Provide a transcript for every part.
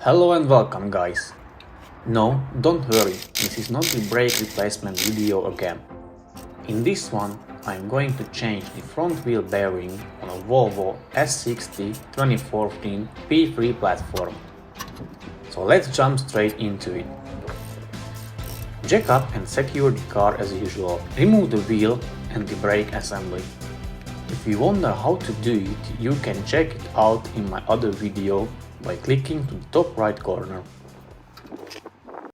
Hello and welcome guys. No, don't worry, this is not the brake replacement video again. In this one, I'm going to change the front wheel bearing on a Volvo S60 2014 P3 platform. So let's jump straight into it. Jack up and secure the car as usual. Remove the wheel and the brake assembly. If you wonder how to do it, you can check it out in my other video by clicking to the top right corner.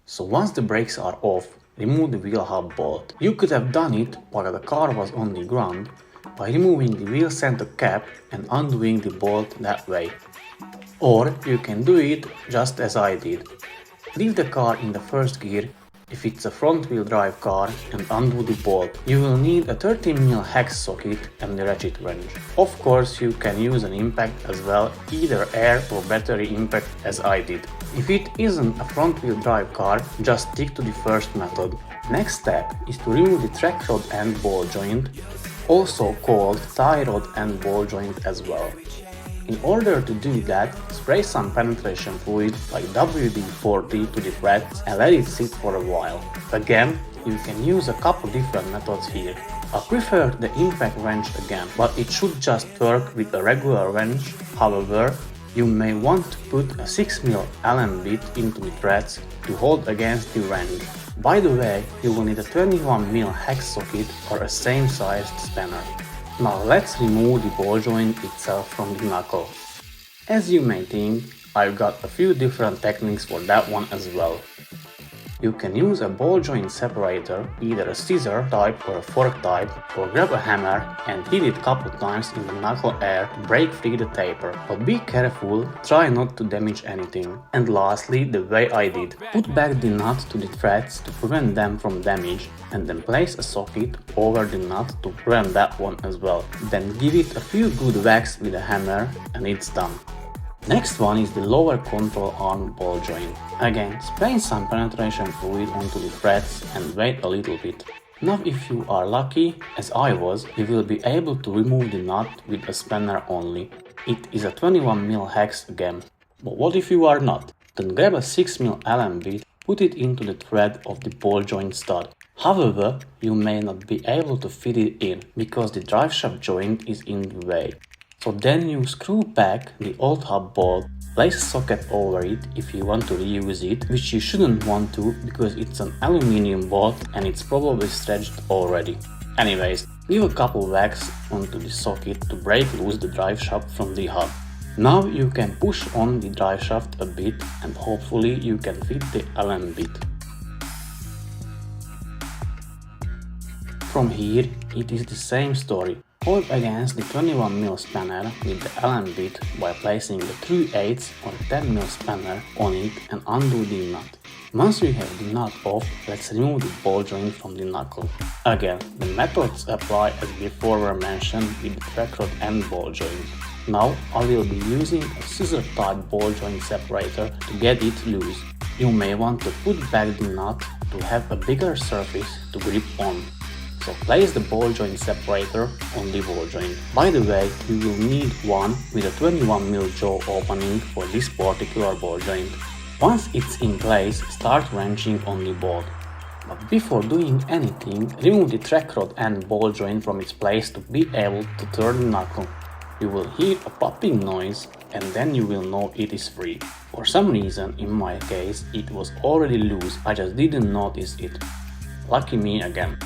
So once the brakes are off, remove the wheel hub bolt. You could have done it while the car was on the ground by removing the wheel center cap and undoing the bolt that way. Or you can do it just as I did. Leave the car in the first gear if it's a front-wheel drive car and undo the bolt. You will need a 30mm hex socket and the ratchet wrench. Of course, you can use an impact as well, either air or battery impact as I did. If it isn't a front-wheel drive car, just stick to the first method. Next step is to remove the track rod and ball joint, also called tie rod and ball joint as well. In order to do that, spray some penetration fluid like WD-40 to the threads and let it sit for a while. Again, you can use a couple different methods here. I prefer the impact wrench again, but it should just work with a regular wrench. However, you may want to put a 6mm Allen bit into the threads to hold against the wrench. By the way, you will need a 21mm hex socket or a same sized spanner. Now let's remove the ball joint itself from the knuckle. As you may think, I've got a few different techniques for that one as well. You can use a ball joint separator, either a scissor type or a fork type, or grab a hammer and hit it couple times in the knuckle air to break free the taper. But be careful, try not to damage anything. And lastly, the way I did. Put back the nut to the threads to prevent them from damage, and then place a socket over the nut to prevent that one as well. Then give it a few good whacks with a hammer and it's done. Next one is the lower control arm ball joint. Again, spray some penetration fluid onto the threads and wait a little bit. Now if you are lucky, as I was, you will be able to remove the nut with a spanner only. It is a 21mm hex again. But what if you are not? Then grab a 6mm Allen bit, put it into the thread of the ball joint stud. However, you may not be able to fit it in, because the driveshaft joint is in the way. So then you screw back the old hub bolt, place a socket over it if you want to reuse it, which you shouldn't want to because it's an aluminium bolt and it's probably stretched already. Anyways, give a couple whacks onto the socket to break loose the driveshaft from the hub. Now you can push on the driveshaft a bit and hopefully you can fit the Allen bit. From here, it is the same story. Hold against the 21mm spanner with the Allen bit by placing the 3/8 or 10mm spanner on it and undo the nut. Once we have the nut off, let's remove the ball joint from the knuckle. Again, the methods apply as before were mentioned with the track rod and ball joint. Now I will be using a scissor type ball joint separator to get it loose. You may want to put back the nut to have a bigger surface to grip on. So place the ball joint separator on the ball joint. By the way, you will need one with a 21mm jaw opening for this particular ball joint. Once it's in place, start wrenching on the bolt. But before doing anything, remove the track rod and ball joint from its place to be able to turn the knuckle. You will hear a popping noise and then you will know it is free. For some reason, in my case, it was already loose, I just didn't notice it. Lucky me again.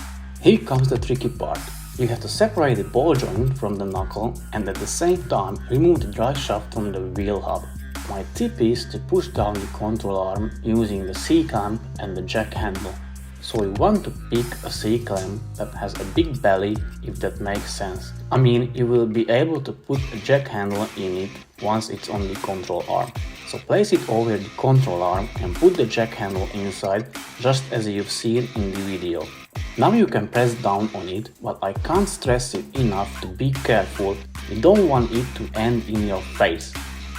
Here comes the tricky part. You have to separate the ball joint from the knuckle and at the same time remove the driveshaft from the wheel hub. My tip is to push down the control arm using the C-clamp and the jack handle. So you want to pick a C-clamp that has a big belly, if that makes sense. I mean, you will be able to put a jack handle in it once it's on the control arm. So place it over the control arm and put the jack handle inside, just as you've seen in the video. Now you can press down on it, but I can't stress it enough to be careful. You don't want it to end in your face.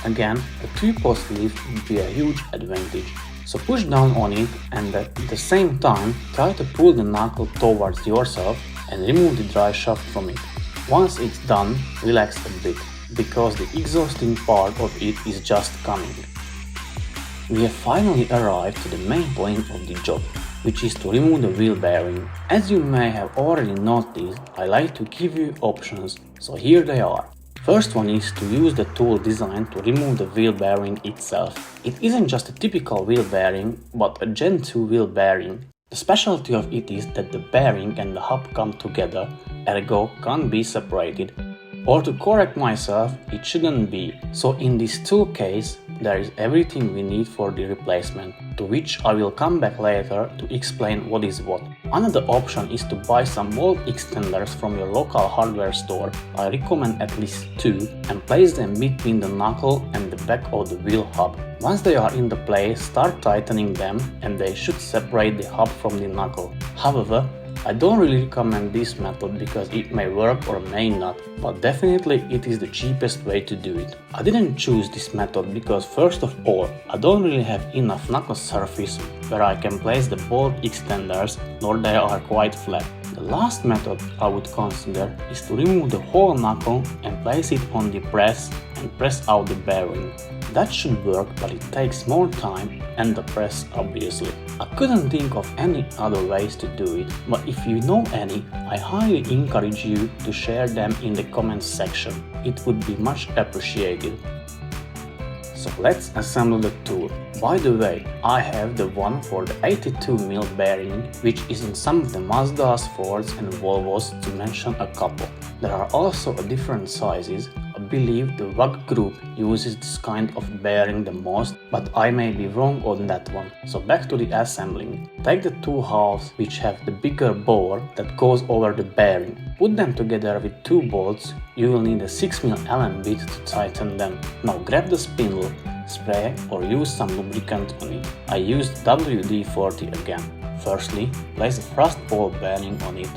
Again, a 2-post lift would be a huge advantage. So push down on it and at the same time try to pull the knuckle towards yourself and remove the driveshaft from it. Once it's done, relax a bit, because the exhausting part of it is just coming. We have finally arrived to the main point of the job, which is to remove the wheel bearing. As you may have already noticed, I like to give you options, so here they are. First one is to use the tool designed to remove the wheel bearing itself. It isn't just a typical wheel bearing, but a Gen 2 wheel bearing. The specialty of it is that the bearing and the hub come together, ergo can't be separated. Or to correct myself, it shouldn't be. So in this tool case, there is everything we need for the replacement, to which I will come back later to explain what is what. Another option is to buy some bolt extenders from your local hardware store. I recommend at least 2 and place them between the knuckle and the back of the wheel hub. Once they are in the place, start tightening them and they should separate the hub from the knuckle. However, I don't really recommend this method because it may work or may not, but definitely it is the cheapest way to do it. I didn't choose this method because first of all, I don't really have enough knuckle surface where I can place the bolt extenders, nor they are quite flat. The last method I would consider is to remove the whole knuckle and place it on the press and press out the bearing. That should work, but it takes more time and the press obviously. I couldn't think of any other ways to do it, but if you know any, I highly encourage you to share them in the comments section. It would be much appreciated. So let's assemble the tool. By the way, I have the one for the 82mm bearing, which is in some of the Mazdas, Fords and Volvos, to mention a couple. There are also different sizes. I believe the WAG group uses this kind of bearing the most, but I may be wrong on that one. So back to the assembling. Take the two halves which have the bigger bore that goes over the bearing. Put them together with 2 bolts. You will need a 6mm Allen bit to tighten them. Now grab the spindle, spray or use some lubricant on it. I used WD-40 again. Firstly, place the thrust ball bearing on it,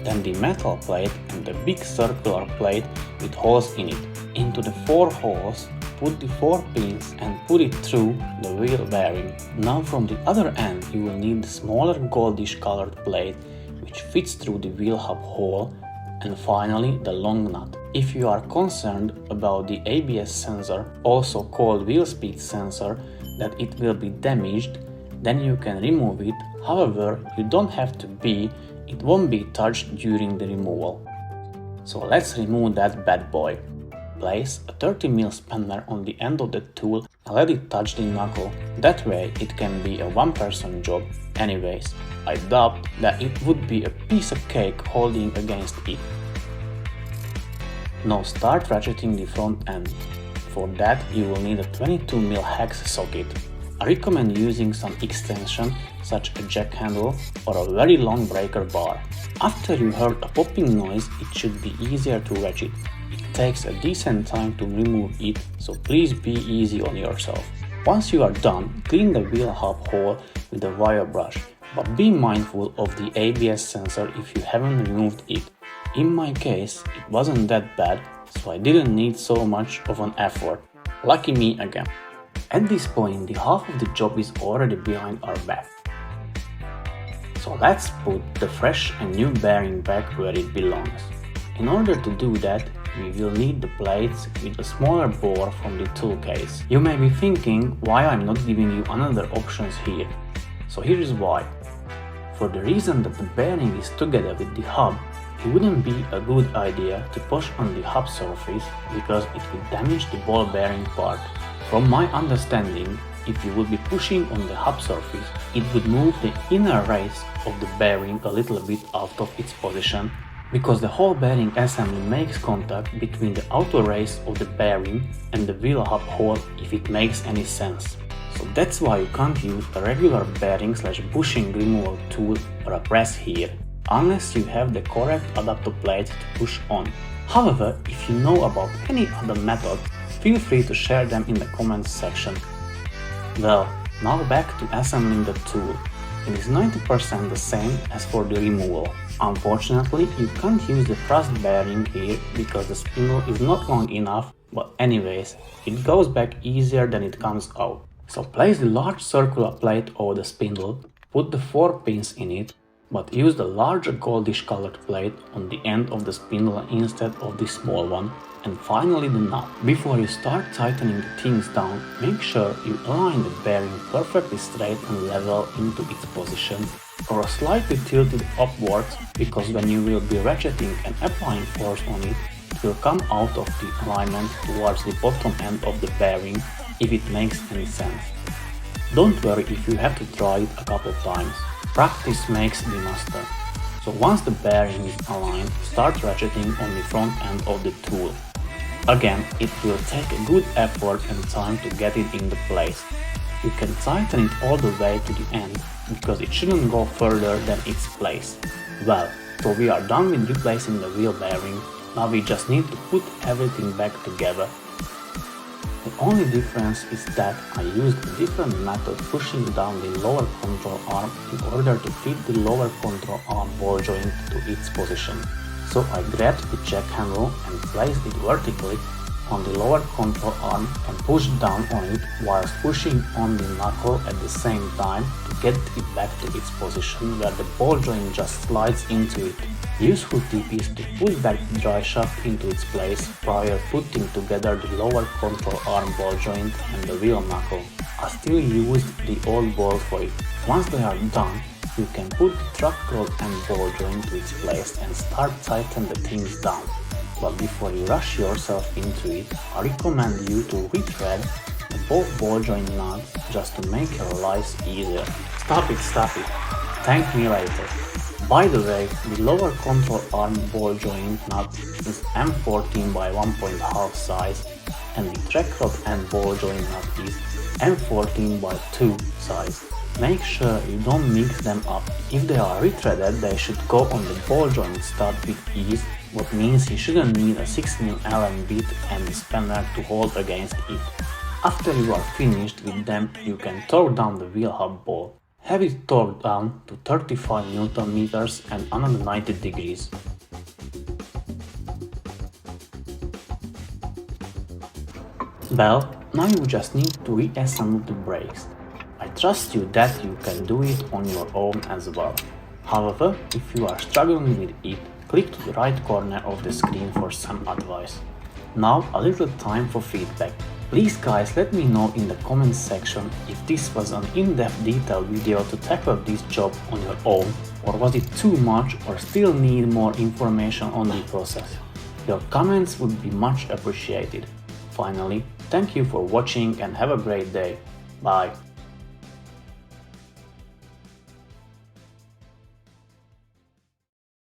then the metal plate and the big circular plate with holes in it. Into the 4 holes, put the 4 pins and put it through the wheel bearing. Now from the other end you will need the smaller goldish colored plate which fits through the wheel hub hole, and finally the long nut. If you are concerned about the ABS sensor, also called wheel speed sensor, that it will be damaged, then you can remove it. However, you don't have to be, it won't be touched during the removal. So let's remove that bad boy. Place a 30mm spanner on the end of the tool and let it touch the knuckle. That way it can be a one-person job. Anyways, I doubt that it would be a piece of cake holding against it. Now start ratcheting the front end. For that you will need a 22mm hex socket. I recommend using some extension such a jack handle or a very long breaker bar. After you heard a popping noise, it should be easier to ratchet. It takes a decent time to remove it, so please be easy on yourself. Once you are done, clean the wheel hub hole with a wire brush, but be mindful of the ABS sensor if you haven't removed it. In my case, it wasn't that bad, so I didn't need so much of an effort. Lucky me again. At this point, the half of the job is already behind our back. So let's put the fresh and new bearing back where it belongs. In order to do that, we will need the plates with a smaller bore from the tool case. You may be thinking why I'm not giving you another options here. So here is why. For the reason that the bearing is together with the hub, it wouldn't be a good idea to push on the hub surface because it would damage the ball bearing part. From my understanding, if you would be pushing on the hub surface, it would move the inner race of the bearing a little bit out of its position, because the whole bearing assembly makes contact between the outer race of the bearing and the wheel hub hole, if it makes any sense. So that's why you can't use a regular bearing / bushing removal tool or a press here, unless you have the correct adapter plate to push on. However, if you know about any other method, feel free to share them in the comments section. Well, now back to assembling the tool. It is 90% the same as for the removal. Unfortunately, you can't use the thrust bearing here because the spindle is not long enough, but anyways, it goes back easier than it comes out. So place the large circular plate over the spindle, put the 4 pins in it, but use the larger goldish colored plate on the end of the spindle instead of the small one, And finally the nut. Before you start tightening the things down, make sure you align the bearing perfectly straight and level into its position, or slightly tilted upwards, because when you will be ratcheting and applying force on it, it will come out of the alignment towards the bottom end of the bearing, if it makes any sense. Don't worry if you have to try it a couple times. Practice makes the master. So once the bearing is aligned, start ratcheting on the front end of the tool. Again, it will take a good effort and time to get it into place. You can tighten it all the way to the end, because it shouldn't go further than its place. Well, so we are done with replacing the wheel bearing. Now we just need to put everything back together. The only difference is that I used a different method pushing down the lower control arm in order to fit the lower control arm ball joint to its position. So I grabbed the check handle and placed it vertically on the lower control arm and pushed down on it whilst pushing on the knuckle at the same time to get it back to its position where the ball joint just slides into it. Useful tip is to push back the dry shaft into its place prior putting together the lower control arm ball joint and the wheel knuckle. I still used the old ball for it. Once they are done, you can put the truck rod and ball joint to its place and start tightening the things down. But before you rush yourself into it, I recommend you to rethread both ball joint nuts just to make your life easier. Stop it. Thank me later. By the way, the lower control arm ball joint nut is M14 by 1.5 size, and the track rod and ball joint nut is M14 by 2 size. Make sure you don't mix them up. If they are rethreaded, they should go on the ball joint stud with ease, what means you shouldn't need a 6mm Allen bit and the spanner to hold against it. After you are finished with them, you can torque down the wheel hub ball. Have it torqued down to 35 Nm and another 90 degrees. Well, now you just need to reassemble the brakes. I trust you that you can do it on your own as well. However, if you are struggling with it, click to the right corner of the screen for some advice. Now a little time for feedback. Please guys, let me know in the comments section if this was an in-depth detailed video to tackle this job on your own, or was it too much or still need more information on the process. Your comments would be much appreciated. Finally, thank you for watching and have a great day. Bye.